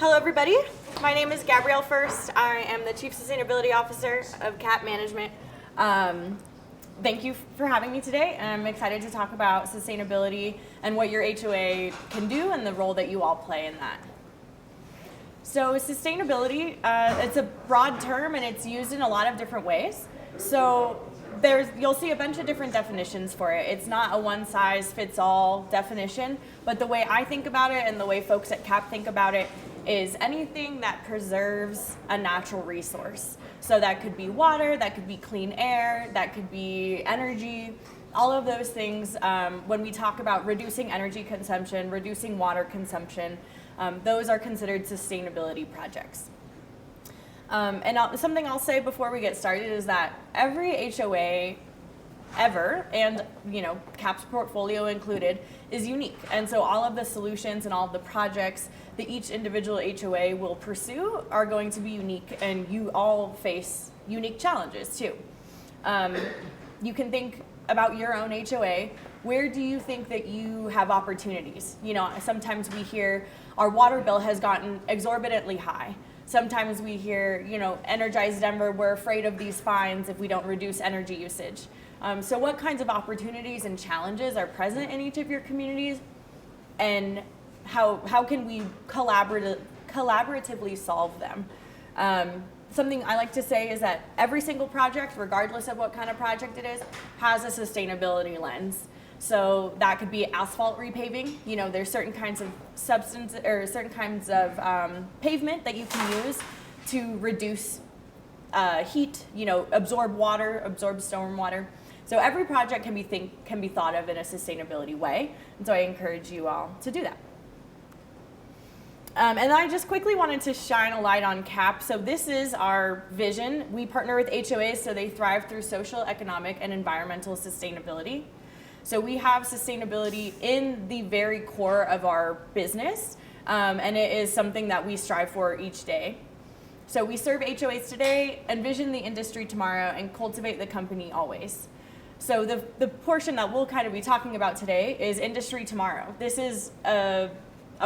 Hello everybody, my name is Gabrielle Fuerst. I am the Chief Sustainability Officer of CAP Management. Thank you for having me today. I'm excited to talk about sustainability and what your HOA can do and the role that you all play in that. So sustainability, it's a broad term and it's used in a lot of different ways. So you'll see a bunch of different definitions for it. It's not a one-size-fits-all definition, but the way I think about it and the way folks at CAP think about it is anything that preserves a natural resource. So that could be water, that could be clean air, that could be energy, all of those things. When we talk about reducing energy consumption, reducing water consumption, those are considered sustainability projects. Something I'll say before we get started is that every HOA ever, and CAP's portfolio included, is unique. And so all of the solutions and all of the projects that each individual HOA will pursue are going to be unique, and you all face unique challenges too. You can think about your own HOA. Where do you think that you have opportunities? Sometimes we hear our water bill has gotten exorbitantly high. Sometimes we hear, Energize Denver, we're afraid of these fines if we don't reduce energy usage. So what kinds of opportunities and challenges are present in each of your communities, and how can we collaboratively solve them? Something I like to say is that every single project, regardless of what kind of project it is, has a sustainability lens. So that could be asphalt repaving. There's certain kinds of substance or certain kinds of pavement that you can use to reduce heat, absorb water, absorb storm water. So every project can be thought of in a sustainability way. And so I encourage you all to do that. And I just quickly wanted to shine a light on CAP. So this is our vision. We partner with HOAs so they thrive through social, economic, and environmental sustainability. So we have sustainability in the very core of our business, and it is something that we strive for each day. So we serve HOAs today, envision the industry tomorrow, and cultivate the company always. So the portion that we'll kind of be talking about today is industry tomorrow. This is a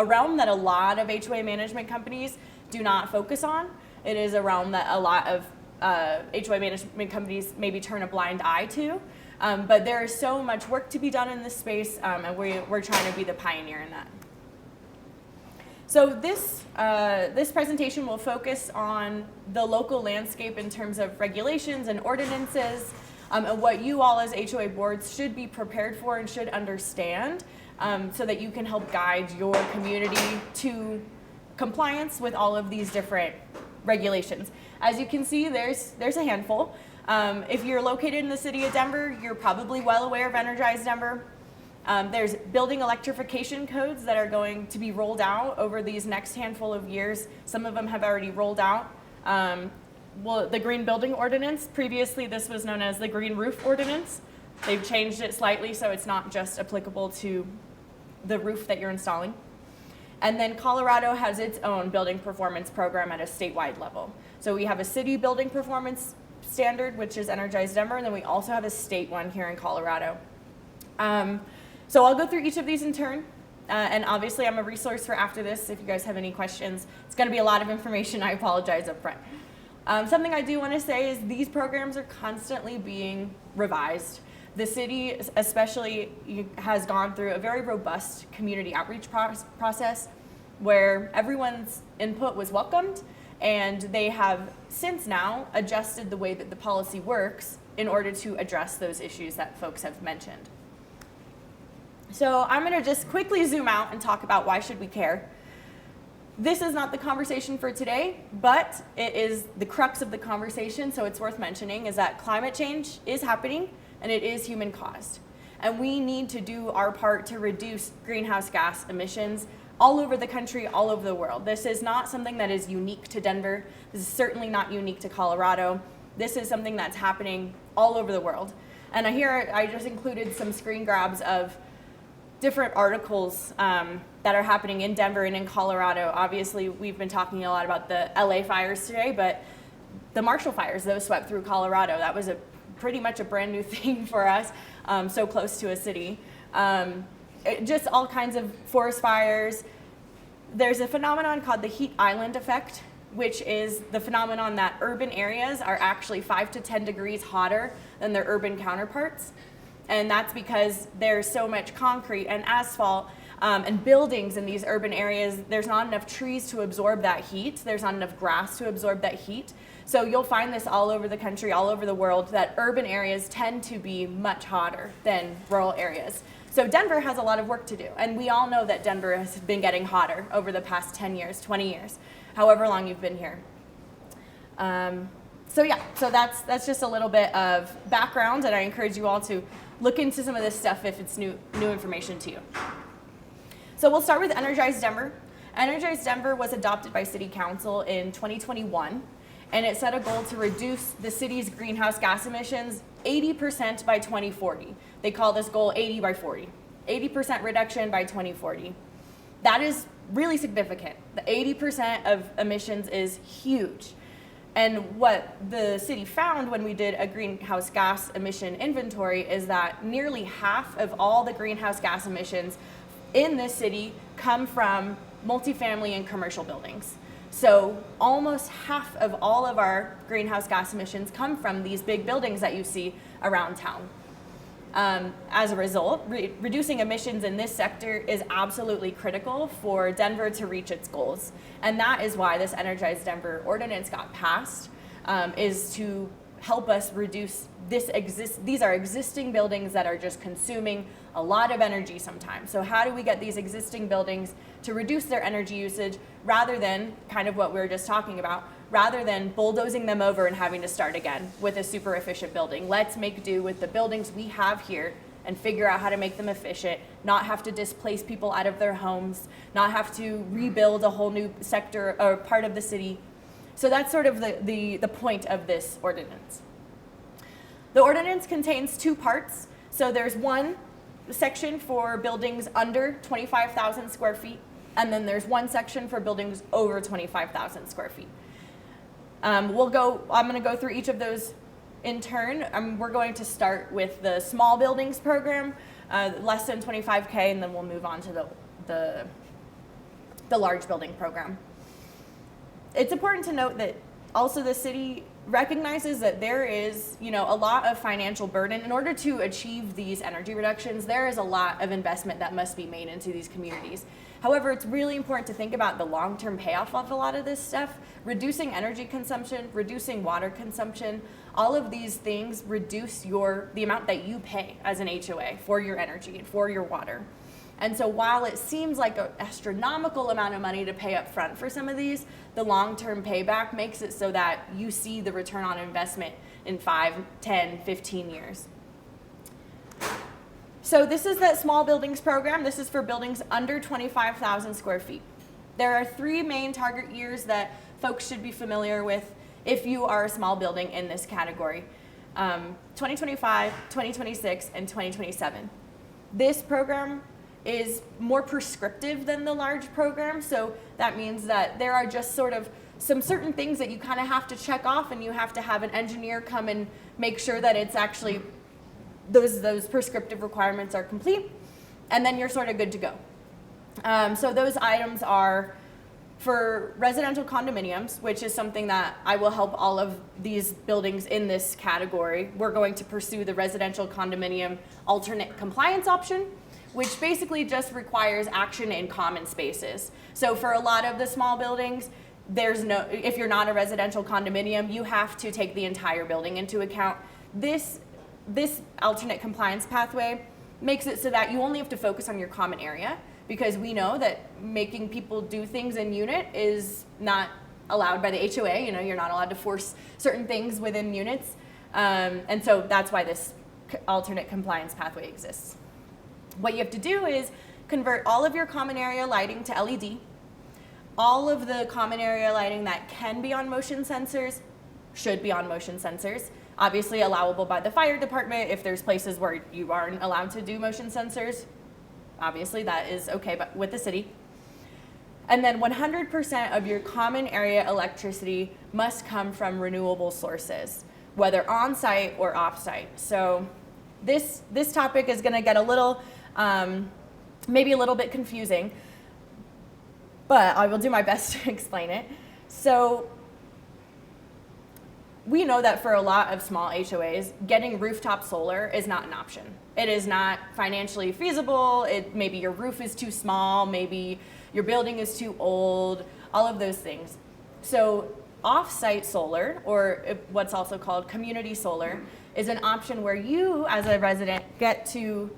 realm that a lot of HOA management companies do not focus on. It is a realm that a lot of HOA management companies maybe turn a blind eye to. But there is so much work to be done in this space, and we're trying to be the pioneer in that. So this presentation will focus on the local landscape in terms of regulations and ordinances, and what you all as HOA boards should be prepared for and should understand, so that you can help guide your community to compliance with all of these different regulations. As you can see, there's a handful. If you're located in the city of Denver, you're probably well aware of Energize Denver. There's building electrification codes that are going to be rolled out over these next handful of years. Some of them have already rolled out. The Green Building Ordinance, previously this was known as the Green Roof Ordinance. They've changed it slightly so it's not just applicable to the roof that you're installing. And then Colorado has its own building performance program at a statewide level. So we have a city building performance standard, which is Energize Denver, and then we also have a state one here in Colorado. So I'll go through each of these in turn, and obviously I'm a resource for after this if you guys have any questions. It's going to be a lot of information. I apologize up front. Something I do want to say is these programs are constantly being revised. The city especially has gone through a very robust community outreach process where everyone's input was welcomed, and they have since now adjusted the way that the policy works in order to address those issues that folks have mentioned. So I'm going to just quickly zoom out and talk about why should we care. This is not the conversation for today, but it is the crux of the conversation, so it's worth mentioning, is that climate change is happening and it is human caused. And we need to do our part to reduce greenhouse gas emissions all over the country, all over the world. This is not something that is unique to Denver. This is certainly not unique to Colorado. This is something that's happening all over the world. And here I just included some screen grabs of different articles that are happening in Denver and in Colorado. Obviously, we've been talking a lot about the LA fires today, but the Marshall fires, those swept through Colorado. That was pretty much a brand new thing for us, so close to a city. Just all kinds of forest fires. there's a phenomenon called the heat island effect, which is the phenomenon that urban areas are actually 5 to 10 degrees hotter than their urban counterparts. And that's because there's so much concrete and asphalt and buildings in these urban areas. There's not enough trees to absorb that heat. There's not enough grass to absorb that heat. So you'll find this all over the country, all over the world, that urban areas tend to be much hotter than rural areas. So Denver has a lot of work to do. And we all know that Denver has been getting hotter over the past 10 years, 20 years, however long you've been here. So that's just a little bit of background, and I encourage you all to look into some of this stuff if it's new information to you. So we'll start with Energize Denver. Energize Denver was adopted by City Council in 2021, and it set a goal to reduce the city's greenhouse gas emissions 80% by 2040. They call this goal 80 by 40, 80% reduction by 2040. That is really significant. The 80% of emissions is huge. And what the city found when we did a greenhouse gas emission inventory is that nearly half of all the greenhouse gas emissions in this city come from multifamily and commercial buildings. So almost half of all of our greenhouse gas emissions come from these big buildings that you see around town. As a result, reducing emissions in this sector is absolutely critical for Denver to reach its goals. And that is why this Energize Denver ordinance got passed, is to help us reduce these are existing buildings that are just consuming a lot of energy sometimes. So how do we get these existing buildings to reduce their energy usage rather than kind of what we were just talking about, rather than bulldozing them over and having to start again with a super efficient building? Let's make do with the buildings we have here and figure out how to make them efficient, not have to displace people out of their homes, not have to rebuild a whole new sector or part of the city. So that's sort of the point of this ordinance. The ordinance contains two parts. So there's one section for buildings under 25,000 square feet, and then there's one section for buildings over 25,000 square feet. I'm going to go through each of those in turn. We're going to start with the small buildings program, less than 25K, and then we'll move on to the large building program. It's important to note that also the city recognizes that there is, a lot of financial burden. In order to achieve these energy reductions, there is a lot of investment that must be made into these communities. However, it's really important to think about the long-term payoff of a lot of this stuff. Reducing energy consumption, reducing water consumption, all of these things reduce the amount that you pay as an HOA for your energy and for your water. And so while it seems like an astronomical amount of money to pay up front for some of these, the long-term payback makes it so that you see the return on investment in 5, 10, 15 years. So this is that small buildings program. This is for buildings under 25,000 square feet. There are 3 main target years that folks should be familiar with if you are a small building in this category. 2025, 2026, and 2027. This program is more prescriptive than the large program, so that means that there are just sort of some certain things that you kind of have to check off, and you have to have an engineer come and make sure that it's actually those prescriptive requirements are complete, and then you're sort of good to go. So those items are for residential condominiums, which is something that I will help all of these buildings in this category. We're going to pursue the residential condominium alternate compliance option, which basically just requires action in common spaces. So for a lot of the small buildings, if you're not a residential condominium, you have to take the entire building into account. This alternate compliance pathway makes it so that you only have to focus on your common area, because we know that making people do things in unit is not allowed by the HOA. You're not allowed to force certain things within units. And so that's why this alternate compliance pathway exists. What you have to do is convert all of your common area lighting to LED. All of the common area lighting that can be on motion sensors should be on motion sensors. Obviously allowable by the fire department. If there's places where you aren't allowed to do motion sensors, obviously that is okay with the city. And then 100% of your common area electricity must come from renewable sources, whether on-site or off-site. So this topic is going to get a little, maybe a little bit confusing. but I will do my best to explain it. So we know that for a lot of small HOAs, getting rooftop solar is not an option. It is not financially feasible. Maybe your roof is too small, maybe your building is too old, all of those things. So off-site solar, or what's also called community solar, is an option where you as a resident get to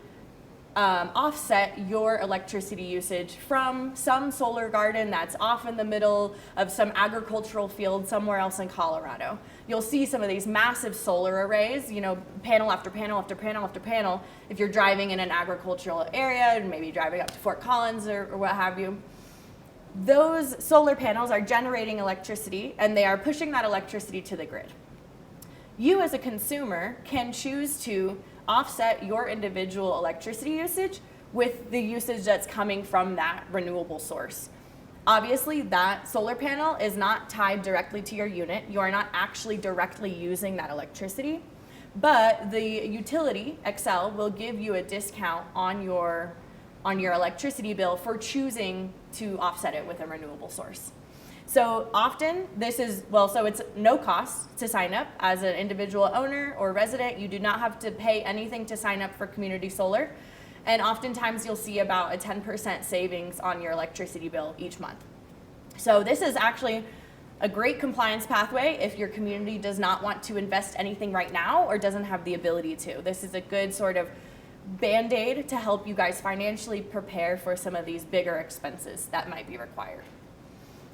offset your electricity usage from some solar garden that's off in the middle of some agricultural field somewhere else in Colorado. You'll see some of these massive solar arrays, you know, panel after panel after panel after panel, if you're driving in an agricultural area and maybe driving up to Fort Collins or what have you. Those solar panels are generating electricity and they are pushing that electricity to the grid. You as a consumer can choose to offset your individual electricity usage with the usage that's coming from that renewable source. Obviously, that solar panel is not tied directly to your unit. You are not actually directly using that electricity, but the utility, Xcel, will give you a discount on your electricity bill for choosing to offset it with a renewable source. So often so it's no cost to sign up as an individual owner or resident. You do not have to pay anything to sign up for community solar. And oftentimes you'll see about a 10% savings on your electricity bill each month. So this is actually a great compliance pathway if your community does not want to invest anything right now or doesn't have the ability to. This is a good sort of Band-Aid to help you guys financially prepare for some of these bigger expenses that might be required.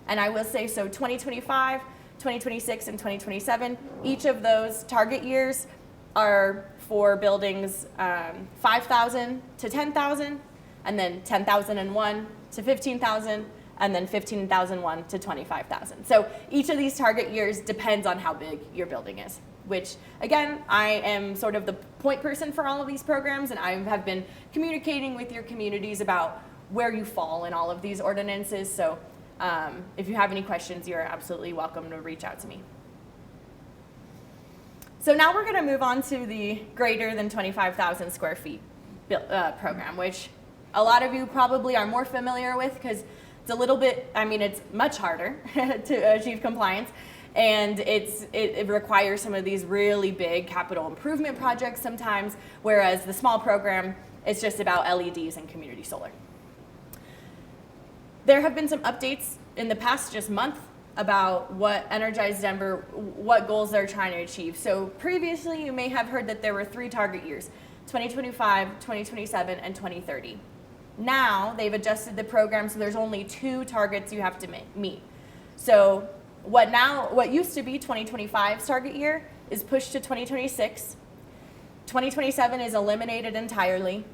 And I will say, so 2025, 2026, and 2027, each of those target years are for buildings 5,000 to 10,000, and then 10,001 to 15,000, and then 15,001 to 25,000. So each of these target years depends on how big your building is, which again, I am sort of the point person for all of these programs, and I have been communicating with your communities about where you fall in all of these ordinances. So if you have any questions, you're absolutely welcome to reach out to me. So now we're going to move on to the greater than 25,000 square feet program, which a lot of you probably are more familiar with because it's a little bit, it's much harder to achieve compliance, and it requires some of these really big capital improvement projects sometimes, whereas the small program is just about LEDs and community solar. There have been some updates in the past just month about what Energize Denver, what goals they're trying to achieve. So previously you may have heard that there were 3 target years, 2025, 2027, and 2030. Now they've adjusted the program so there's only 2 targets you have to meet. So what used to be 2025's target year is pushed to 2026. 2027 is eliminated entirely,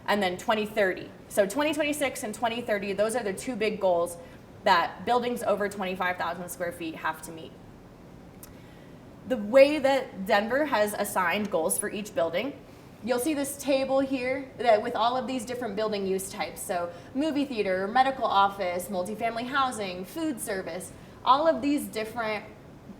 and then 2030. So 2026 and 2030, those are the 2 big goals that buildings over 25,000 square feet have to meet. The way that Denver has assigned goals for each building, you'll see this table here that with all of these different building use types. So movie theater, medical office, multifamily housing, food service, all of these different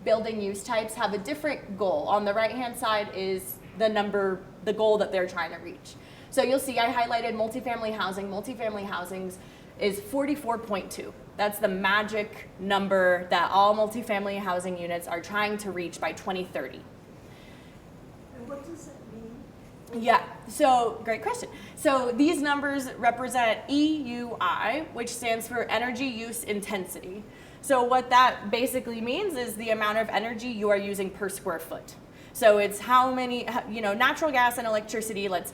building use types have a different goal. On the right-hand side is the goal that they're trying to reach. So you'll see I highlighted multifamily housing. Multifamily housing is 44.2. That's the magic number that all multifamily housing units are trying to reach by 2030. And what does that mean? Yeah, so great question. So these numbers represent EUI, which stands for energy use intensity. So what that basically means is the amount of energy you are using per square foot. So it's how many, natural gas and electricity, let's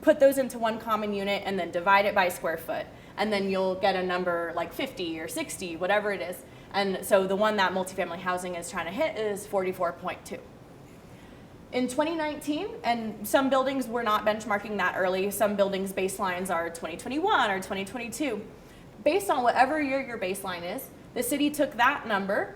put those into one common unit and then divide it by square foot. And then you'll get a number like 50 or 60, whatever it is. And so the one that multifamily housing is trying to hit is 44.2. In 2019, and some buildings were not benchmarking that early, some buildings' baselines are 2021 or 2022. Based on whatever year your baseline is, the city took that number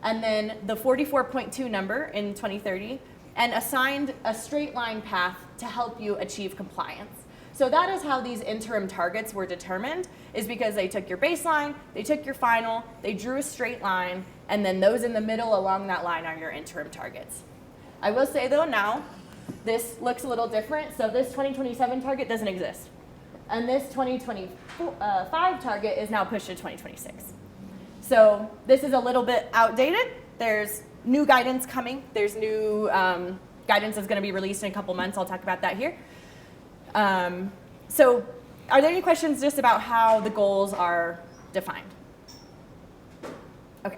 and then the 44.2 number in 2030 and assigned a straight line path to help you achieve compliance. So that is how these interim targets were determined, is because they took your baseline, they took your final, they drew a straight line, and then those in the middle along that line are your interim targets. I will say though now, this looks a little different. So this 2027 target doesn't exist. And this 2025 target is now pushed to 2026. So this is a little bit outdated. There's new guidance coming. There's new guidance that's going to be released in a couple months. I'll talk about that here. So are there any questions just about how the goals are defined? Okay.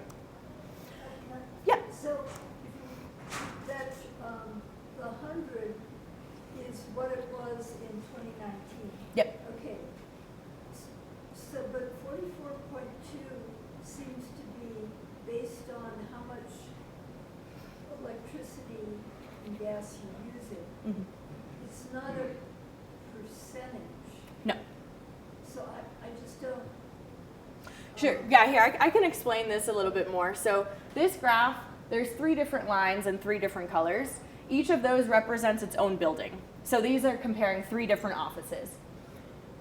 Yeah. So that the 100 is what it was in 2019. Yep. Okay. So, but 44.2 seems to be based on how much electricity and gas you're using. Mm-hmm. It's not a percentage. No. So I just don't. Sure. Yeah, here, I can explain this a little bit more. So this graph, there's 3 different lines and 3 different colors. Each of those represents its own building. So these are comparing 3 different offices.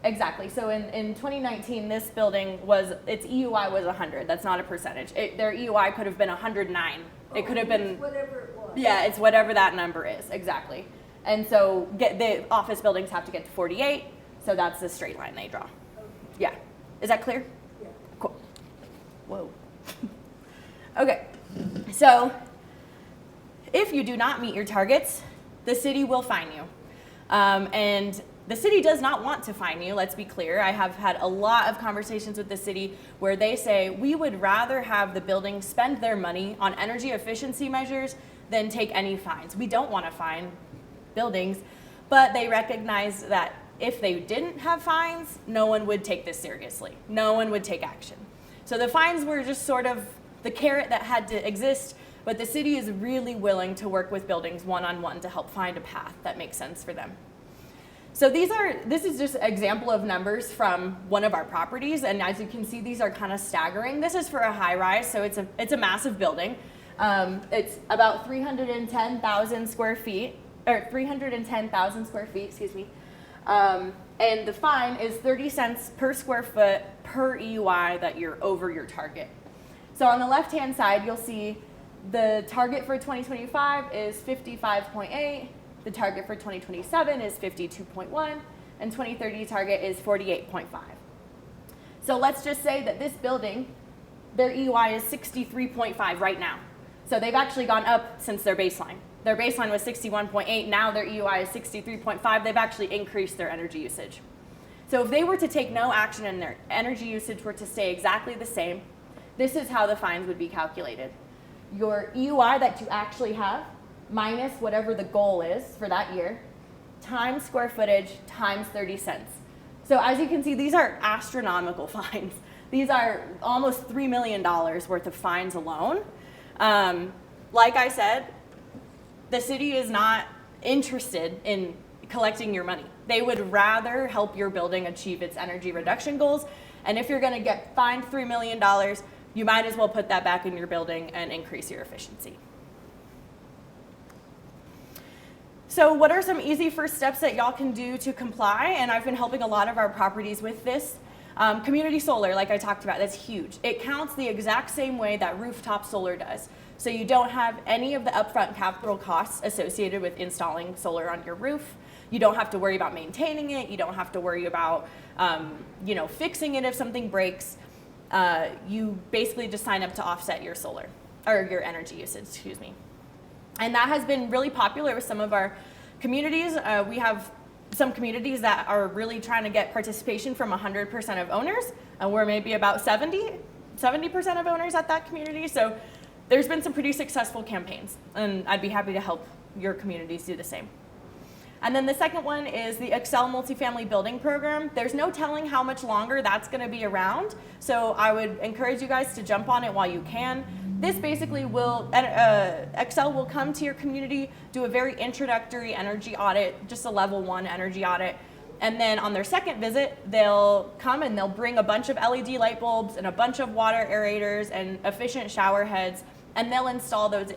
Exactly. So in 2019, this building its EUI was 100. That's not a percentage. Their EUI could have been 109. It could have been whatever it was. Yeah, it's whatever that number is. Exactly. And so the office buildings have to get to 48. So that's the straight line they draw. Okay. Yeah. Is that clear? Yeah. Cool. Whoa. Okay. So if you do not meet your targets, the city will fine you. And the city does not want to fine you, let's be clear. I have had a lot of conversations with the city where they say, we would rather have the building spend their money on energy efficiency measures than take any fines. We don't want to fine buildings, but they recognize that if they didn't have fines, no one would take this seriously. No one would take action. So the fines were just sort of the carrot that had to exist, but the city is really willing to work with buildings one-on-one to help find a path that makes sense for them. So this is just an example of numbers from one of our properties, and as you can see, these are kind of staggering. This is for a high rise, so it's a massive building. It's about 310,000 square feet, or 310,000 square feet, excuse me. And the fine is 30 cents per square foot per EUI that you're over your target. So on the left-hand side, you'll see the target for 2025 is 55.8. The target for 2027 is 52.1, and 2030 target is 48.5. So let's just say that this building, their EUI is 63.5 right now. So they've actually gone up since their baseline. Their baseline was 61.8, now their EUI is 63.5. They've actually increased their energy usage. So if they were to take no action and their energy usage were to stay exactly the same, this is how the fines would be calculated. Your EUI that you actually have minus whatever the goal is for that year, times square footage, times 30 cents. So as you can see, these are astronomical fines. These are almost $3 million worth of fines alone. Like I said, the city is not interested in collecting your money. They would rather help your building achieve its energy reduction goals. And if you're gonna get fined $3 million, you might as well put that back in your building and increase your efficiency. So what are some easy first steps that y'all can do to comply? And I've been helping a lot of our properties with this. Community solar, like I talked about, that's huge. It counts the exact same way that rooftop solar does. So you don't have any of the upfront capital costs associated with installing solar on your roof. You don't have to worry about maintaining it. You don't have to worry about fixing it if something breaks. You basically just sign up to offset your solar, or your energy usage, excuse me. And that has been really popular with some of our communities. We have some communities that are really trying to get participation from 100% of owners, and we're maybe about 70% of owners at that community. So there's been some pretty successful campaigns, and I'd be happy to help your communities do the same. And then the second one is the Excel Multifamily Building Program. There's no telling how much longer that's gonna be around, so I would encourage you guys to jump on it while you can. This basically will, Excel will come to your community, do a very introductory energy audit, just a level 1 energy audit. And then on their second visit, they'll come and they'll bring a bunch of LED light bulbs and a bunch of water aerators and efficient shower heads, and they'll install those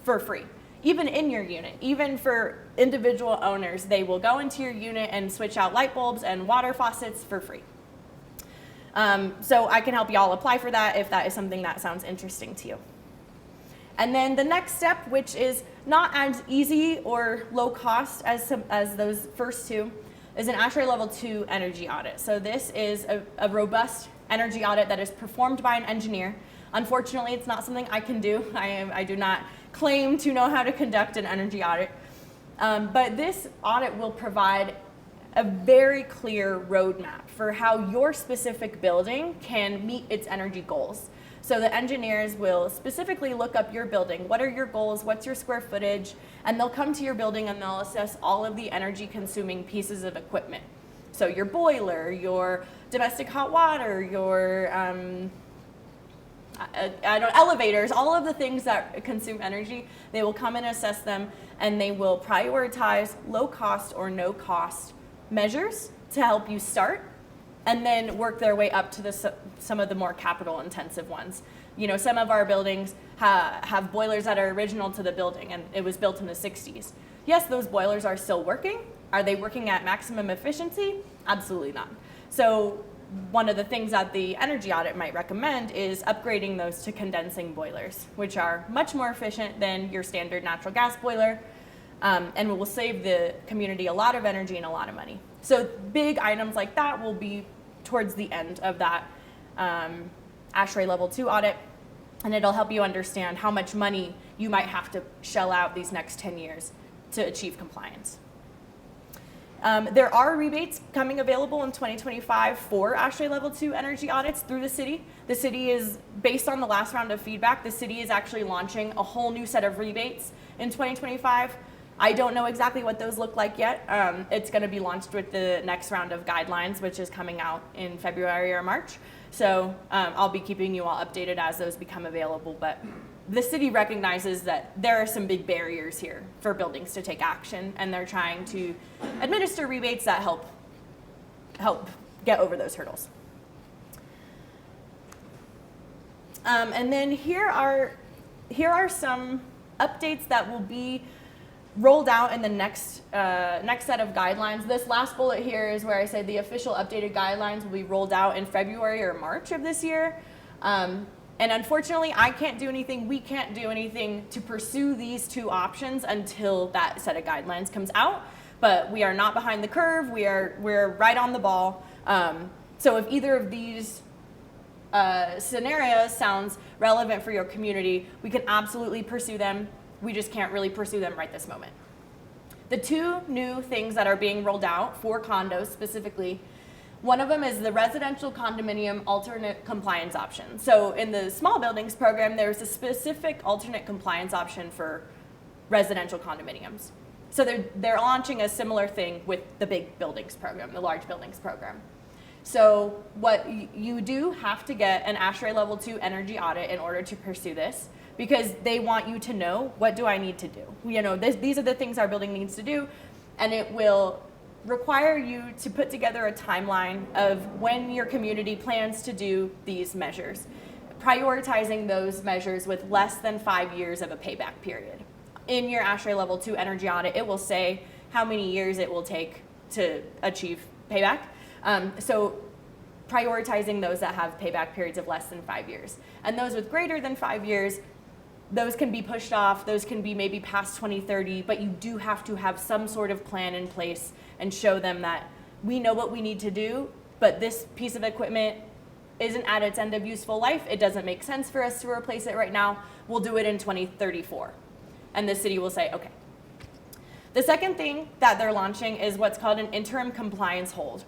for free. Even in your unit, even for individual owners, they will go into your unit and switch out light bulbs and water faucets for free. So I can help y'all apply for that if that is something that sounds interesting to you. And then the next step, which is not as easy or low cost as those first two, is an ASHRAE Level 2 energy audit. So this is a robust energy audit that is performed by an engineer. Unfortunately, it's not something I can do. I do not claim to know how to conduct an energy audit. But this audit will provide a very clear roadmap for how your specific building can meet its energy goals. So the engineers will specifically look up your building. What are your goals? What's your square footage? And they'll come to your building and they'll assess all of the energy consuming pieces of equipment. So your boiler, your domestic hot water, your elevators, all of the things that consume energy, they will come and assess them, and they will prioritize low cost or no cost measures to help you start, and then work their way up to some of the more capital intensive ones. You know, some of our buildings have boilers that are original to the building, and it was built in the 60s. Yes, those boilers are still working. Are they working at maximum efficiency? Absolutely not. So one of the things that the energy audit might recommend is upgrading those to condensing boilers, which are much more efficient than your standard natural gas boiler, and will save the community a lot of energy and a lot of money. So big items like that will be towards the end of that ASHRAE Level 2 audit, and it'll help you understand how much money you might have to shell out these next 10 years to achieve compliance. There are rebates coming available in 2025 for ASHRAE Level 2 energy audits through the city. The city is, based on the last round of feedback, the city is actually launching a whole new set of rebates in 2025. I don't know exactly what those look like yet. It's going to be launched with the next round of guidelines, which is coming out in February or March. So I'll be keeping you all updated as those become available. But the city recognizes that there are some big barriers here for buildings to take action, and they're trying to administer rebates that help get over those hurdles. And then here are some updates that will be rolled out in the next set of guidelines. This last bullet here is where I say the official updated guidelines will be rolled out in February or March of this year. And unfortunately, I can't do anything, we can't do anything to pursue these two options until that set of guidelines comes out. But we are not behind the curve, we're right on the ball. So if either of these scenarios sounds relevant for your community, we can absolutely pursue them. We just can't really pursue them right this moment. The two new things that are being rolled out for condos specifically, one of them is the residential condominium alternate compliance option. So in the small buildings program, there's a specific alternate compliance option for residential condominiums. So they're launching a similar thing with the big buildings program, the large buildings program. So what you do have to get an ASHRAE Level 2 energy audit in order to pursue this, because they want you to know, what do I need to do? You know, these are the things our building needs to do, and it will require you to put together a timeline of when your community plans to do these measures, prioritizing those measures with less than 5 years of a payback period. In your ASHRAE Level 2 energy audit, it will say how many years it will take to achieve payback. So prioritizing those that have payback periods of less than 5 years. And those with greater than 5 years, those can be pushed off, those can be maybe past 2030, but you do have to have some sort of plan in place and show them that we know what we need to do, but this piece of equipment isn't at its end of useful life. It doesn't make sense for us to replace it right now. We'll do it in 2034. And the city will say, okay. The second thing that they're launching is what's called an interim compliance hold.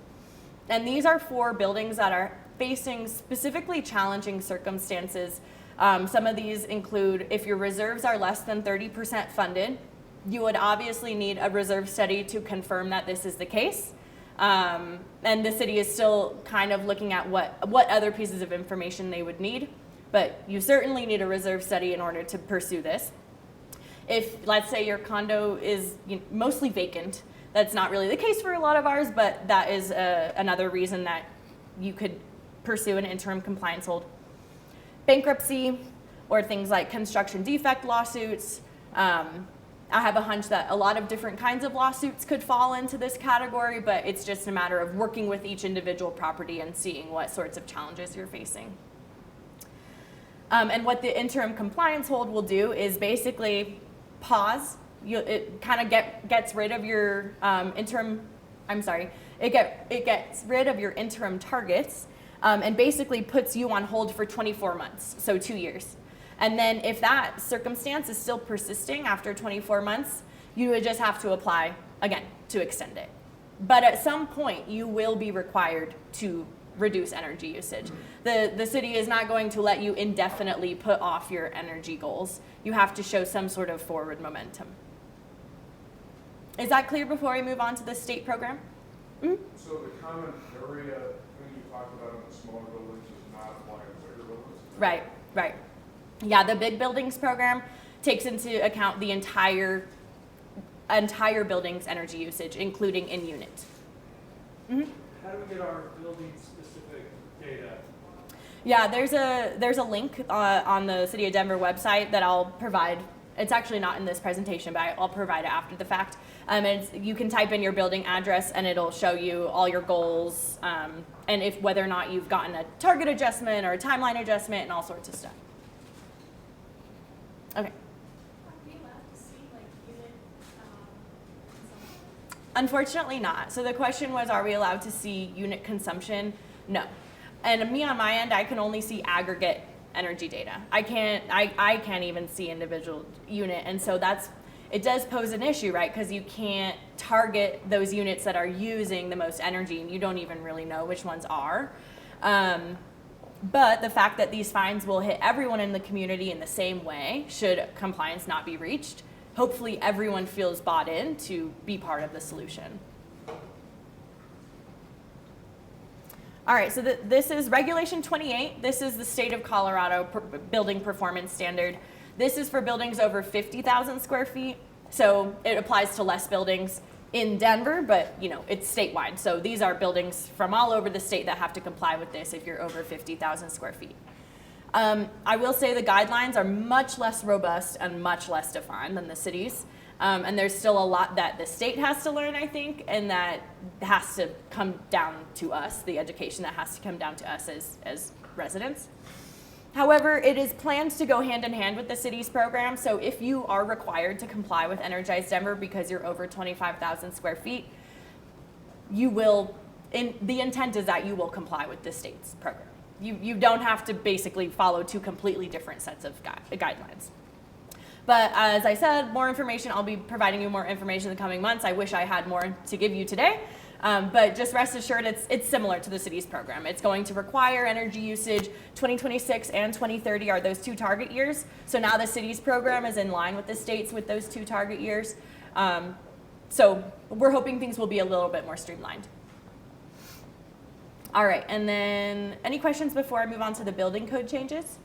And these are for buildings that are facing specifically challenging circumstances. Some of these include if your reserves are less than 30% funded, you would obviously need a reserve study to confirm that this is the case. And the city is still kind of looking at what other pieces of information they would need, but you certainly need a reserve study in order to pursue this. If, let's say, your condo is mostly vacant, that's not really the case for a lot of ours, but that is another reason that you could pursue an interim compliance hold. Bankruptcy, or things like construction defect lawsuits. I have a hunch that a lot of different kinds of lawsuits could fall into this category, but it's just a matter of working with each individual property and seeing what sorts of challenges you're facing. And what the interim compliance hold will do is basically pause. It kind of gets rid of your interim it gets rid of your interim targets and basically puts you on hold for 24 months, so 2 years. And then if that circumstance is still persisting after 24 months, you would just have to apply again to extend it. But at some point, you will be required to reduce energy usage. The city is not going to let you indefinitely put off your energy goals. You have to show some sort of forward momentum. Is that clear before we move on to the state program? Mm-hmm. So the common area thing you talked about in the smaller buildings does not apply in bigger buildings? Right, right. Yeah, the big buildings program takes into account the entire building's energy usage, including in unit. Mm-hmm. How do we get our building-specific data? Yeah, there's a link on the City of Denver website that I'll provide. It's actually not in this presentation, but I'll provide it after the fact. And you can type in your building address, and it'll show you all your goals, and if whether or not you've gotten a target adjustment or a timeline adjustment, and all sorts of stuff. Okay. Are we allowed to see like unit consumption? Unfortunately not. So the question was, are we allowed to see unit consumption? No. And me on my end, I can only see aggregate energy data. I can't even see individual unit. And so it does pose an issue, right? Because you can't target those units that are using the most energy, and you don't even really know which ones are. But the fact that these fines will hit everyone in the community in the same way, should compliance not be reached, hopefully everyone feels bought in to be part of the solution. All right, so this is Regulation 28. This is the state of Colorado building performance standard. This is for buildings over 50,000 square feet. So it applies to less buildings in Denver, but it's statewide. So these are buildings from all over the state that have to comply with this if you're over 50,000 square feet. I will say the guidelines are much less robust and much less defined than the cities. And there's still a lot that the state has to learn, I think, and that has to come down to us, the education that has to come down to us as residents. However, it is planned to go hand in hand with the city's program. So if you are required to comply with Energize Denver because you're over 25,000 square feet, you will, the intent is that you will comply with the state's program. You don't have to basically follow two completely different sets of guidelines. But as I said, more information, I'll be providing you more information in the coming months. I wish I had more to give you today. But just rest assured, it's similar to the city's program. It's going to require energy usage. 2026 and 2030 are those two target years. So now the city's program is in line with the state's with those two target years. So we're hoping things will be a little bit more streamlined. All right, and then any questions before I move on to the building code changes?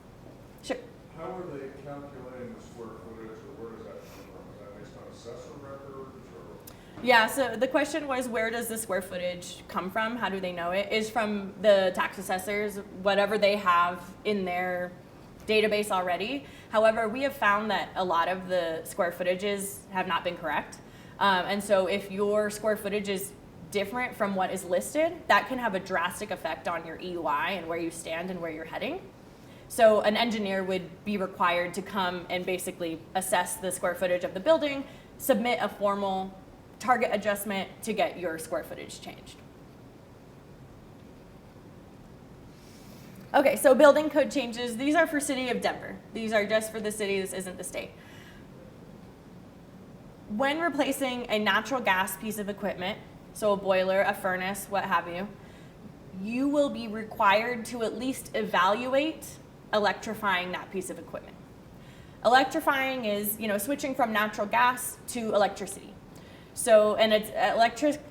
Sure. How are they calculating the square footage, or where does that come from? Is that based on assessor records, or? Yeah, so the question was, where does the square footage come from? How do they know it? Is from the tax assessors, whatever they have in their database already. However, we have found that a lot of the square footages have not been correct. And so if your square footage is different from what is listed, that can have a drastic effect on your EUI and where you stand and where you're heading. So an engineer would be required to come and basically assess the square footage of the building, submit a formal target adjustment to get your square footage changed. Okay, so building code changes. These are for City of Denver. These are just for the city. This isn't the state. When replacing a natural gas piece of equipment, so a boiler, a furnace, what have you, you will be required to at least evaluate electrifying that piece of equipment. Electrifying is, switching from natural gas to electricity. So, and it's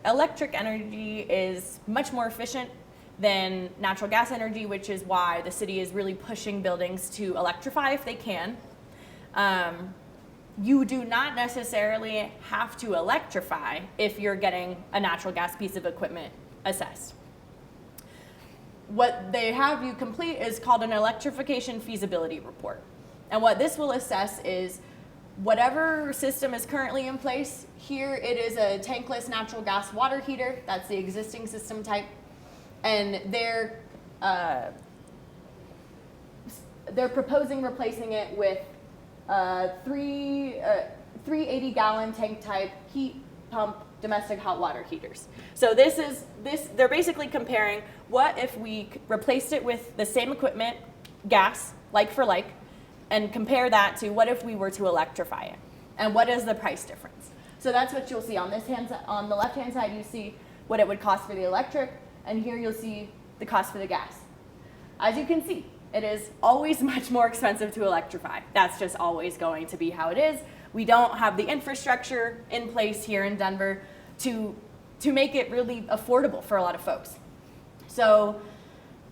electric energy is much more efficient than natural gas energy, which is why the city is really pushing buildings to electrify if they can. You do not necessarily have to electrify if you're getting a natural gas piece of equipment assessed. What they have you complete is called an electrification feasibility report. And what this will assess is whatever system is currently in place. Here it is a tankless natural gas water heater. That's the existing system type. And they're proposing replacing it with 380-gallon tank type heat pump domestic hot water heaters. So they're basically comparing what if we replaced it with the same equipment, gas, like for like, and compare that to what if we were to electrify it, and what is the price difference. So that's what you'll see on on the left-hand side. You see what it would cost for the electric, and here you'll see the cost for the gas. As you can see, it is always much more expensive to electrify. That's just always going to be how it is. We don't have the infrastructure in place here in Denver to make it really affordable for a lot of folks. So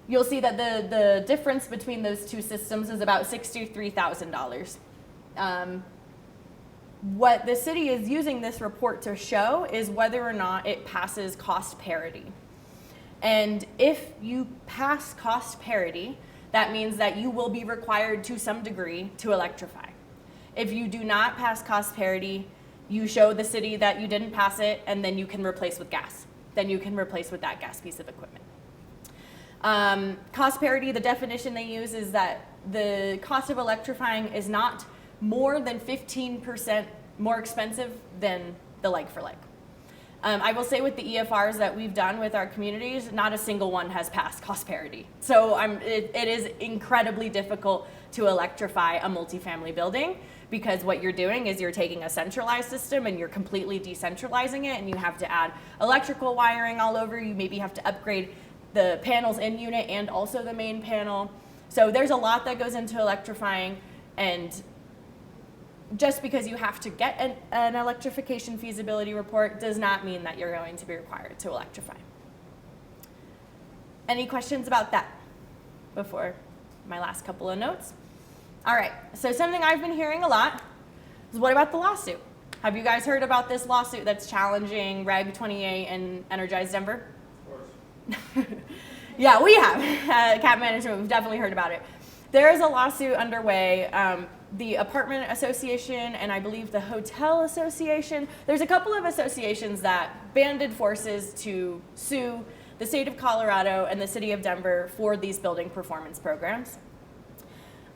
you'll see that the difference between those two systems is about $63,000. What the city is using this report to show is whether or not it passes cost parity. And if you pass cost parity, that means that you will be required to some degree to electrify. If you do not pass cost parity, you show the city that you didn't pass it, and then you can replace with gas. Then you can replace with that gas piece of equipment. Cost parity, the definition they use is that the cost of electrifying is not more than 15% more expensive than the like for like. I will say with the EFRs that we've done with our communities, not a single one has passed cost parity. So it is incredibly difficult to electrify a multifamily building, because what you're doing is you're taking a centralized system and you're completely decentralizing it, and you have to add electrical wiring all over. You maybe have to upgrade the panels in unit and also the main panel. So there's a lot that goes into electrifying, and just because you have to get an electrification feasibility report does not mean that you're going to be required to electrify. Any questions about that before my last couple of notes? All right, so something I've been hearing a lot is, what about the lawsuit? Have you guys heard about this lawsuit that's challenging Reg 28 and Energize Denver? Of course. Yeah, we have. Cap Management, we've definitely heard about it. There is a lawsuit underway. The Apartment Association and I believe the Hotel Association, there's a couple of associations that banded forces to sue the state of Colorado and the city of Denver for these building performance programs.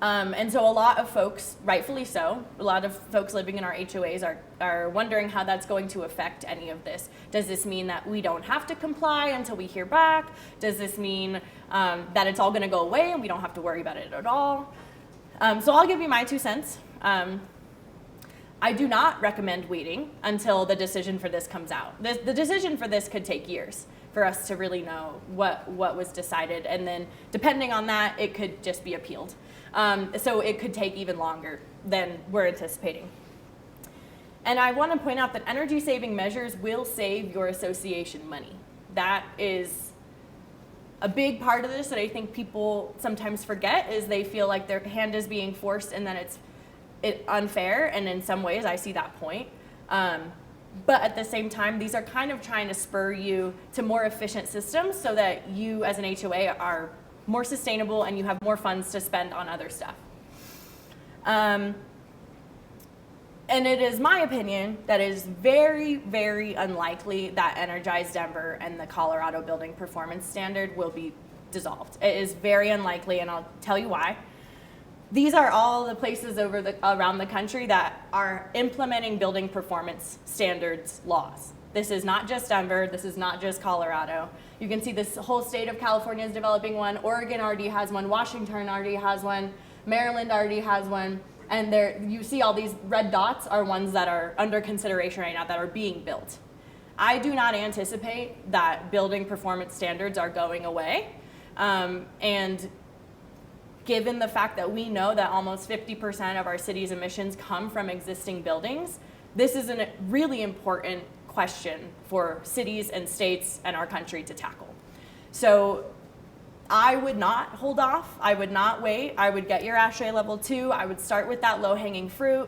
And so a lot of folks, rightfully so, a lot of folks living in our HOAs are wondering how that's going to affect any of this. Does this mean that we don't have to comply until we hear back? Does this mean that it's all going to go away and we don't have to worry about it at all? So I'll give you my 2 cents. I do not recommend waiting until the decision for this comes out. The decision for this could take years for us to really know what was decided, and then depending on that, it could just be appealed. So it could take even longer than we're anticipating. And I want to point out that energy saving measures will save your association money. That is a big part of this that I think people sometimes forget, is they feel like their hand is being forced and that it's unfair, and in some ways I see that point. But at the same time, these are kind of trying to spur you to more efficient systems so that you as an HOA are more sustainable and you have more funds to spend on other stuff. And it is my opinion that it is very, very unlikely that Energize Denver and the Colorado Building Performance Standard will be dissolved. It is very unlikely, and I'll tell you why. These are all the places around the country that are implementing building performance standards laws. This is not just Denver, this is not just Colorado. You can see this whole state of California is developing one, Oregon already has one, Washington already has one, Maryland already has one, and there you see all these red dots are ones that are under consideration right now that are being built. I do not anticipate that building performance standards are going away, and given the fact that we know that almost 50% of our city's emissions come from existing buildings, this is a really important question for cities and states and our country to tackle. So I would not hold off. I would not wait. I would get your ASHRAE level 2. I would start with that low-hanging fruit.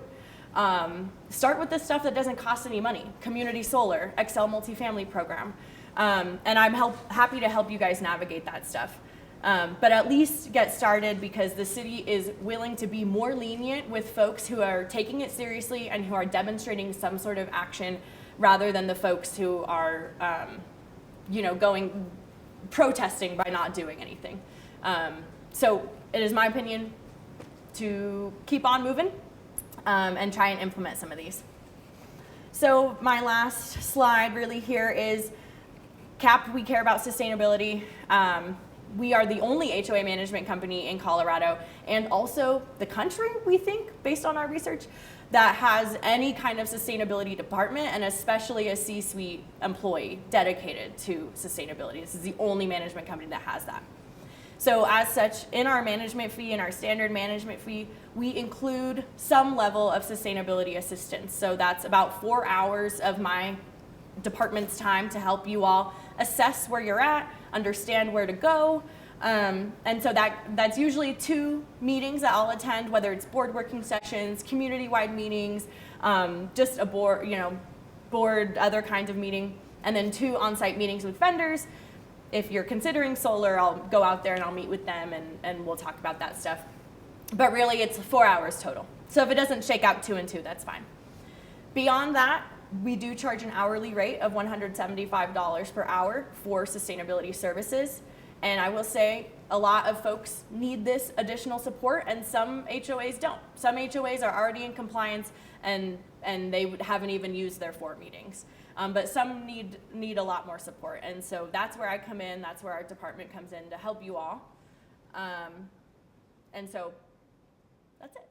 Start with the stuff that doesn't cost any money. Community solar, Excel multifamily program. And I'm happy to help you guys navigate that stuff. But at least get started, because the city is willing to be more lenient with folks who are taking it seriously and who are demonstrating some sort of action, rather than the folks who are, protesting by not doing anything. So it is my opinion to keep on moving and try and implement some of these. So my last slide really here is CAP, we care about sustainability. We are the only HOA management company in Colorado and also the country, we think, based on our research, that has any kind of sustainability department and especially a C-suite employee dedicated to sustainability. This is the only management company that has that. So as such, in our management fee, in our standard management fee, we include some level of sustainability assistance. So that's about 4 hours of my department's time to help you all assess where you're at, understand where to go. And so that's usually 2 meetings that I'll attend, whether it's board working sessions, community-wide meetings, just a board, board, other kinds of meeting, and then 2 on-site meetings with vendors. If you're considering solar, I'll go out there and I'll meet with them and we'll talk about that stuff. But really, it's 4 hours total. So if it doesn't shake out 2 and 2, that's fine. Beyond that, we do charge an hourly rate of $175 per hour for sustainability services. And I will say a lot of folks need this additional support and some HOAs don't. Some HOAs are already in compliance and they haven't even used their 4 meetings. But some need a lot more support. And so that's where I come in, that's where our department comes in to help you all. And so that's it.